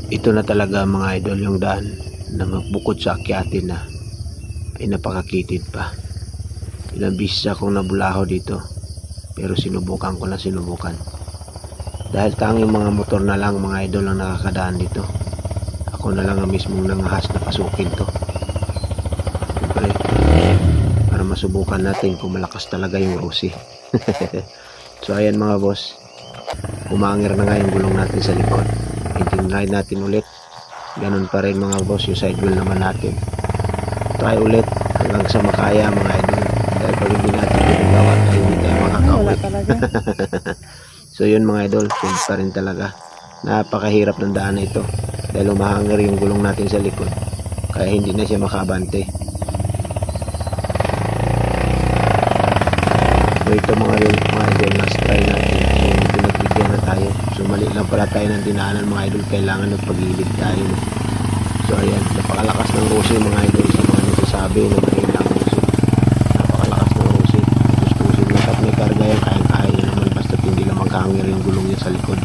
Ito na talaga mga idol yung daan na magbukod sa akyatin na ay napakakitid pa. Ilang beses akong nabulaho dito pero sinubukan ko na sinubukan. Dahil tanging mga motor na lang mga idol ang nakakadaan dito. Ako na lang ang mismong nangahas na pasukin to. Siyempre, para masubukan natin kung malakas talaga yung Rusi. So ayan mga boss, umangir na nga yung gulong natin sa likod. Itinry natin ulit. Ganun pa rin mga boss yung side wheel naman natin. Try ulit hanggang sa makaya mga idol. Dahil pag hindi natin ginagawa tayo hindi tayo makakauwi. So yun mga idol, yun pa rin talaga. Napakahirap ng daan na ito. Dahil umahangir yung gulong natin sa likod. Kaya hindi na siya makabante. So ito mga idol, last try natin. So pinagbigyan na tayo. So mali lang pala tayo ng dinaanan mga idol. Kailangan nagpagilid tayo. So ayan, napakalakas ng Rusi mga idol. Sa mga nagsasabi na mahina ang Rusi. Napakalakas ng Rusi. Gustusin lang at may karga yan. Kaya naman basta hindi lang maghangir yung gulong niya sa likod.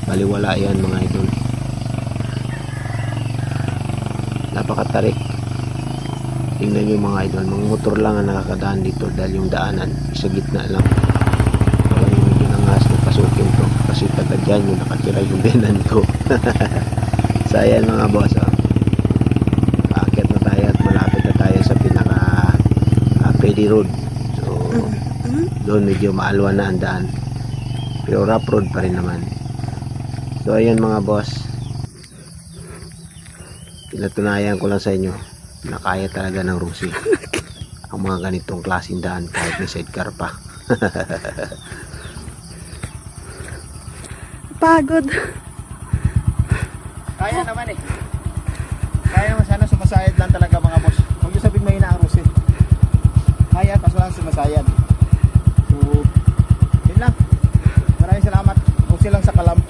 Baliwala yan mga idol. Napakatarik. Tingnan nyo mga idol, mga motor lang ang nakakadaan dito dahil yung daanan sa gitna lang. Kaya yung medyo nangas na pasukin to kasi taga dyan yung nakatira yung benan ko. So ayan mga boss, aakyat na tayo at malapit na tayo sa pinaka Pedi Road. So doon medyo maalwa na ang daan pero rough road pa rin naman. So ayan mga boss, pinatunayan ko lang sa inyo na kaya talaga ng Rusi ang mga ganitong klaseng daan kahit may sidecar pa. Pagod. Kaya naman eh. Kaya naman, sana sumasayad lang talaga mga boss. Huwag yung sabihin mahina ang Rusi. Kaya kaso lang sumasayad. So yun lang. Maraming salamat. Rusi lang sa kalam.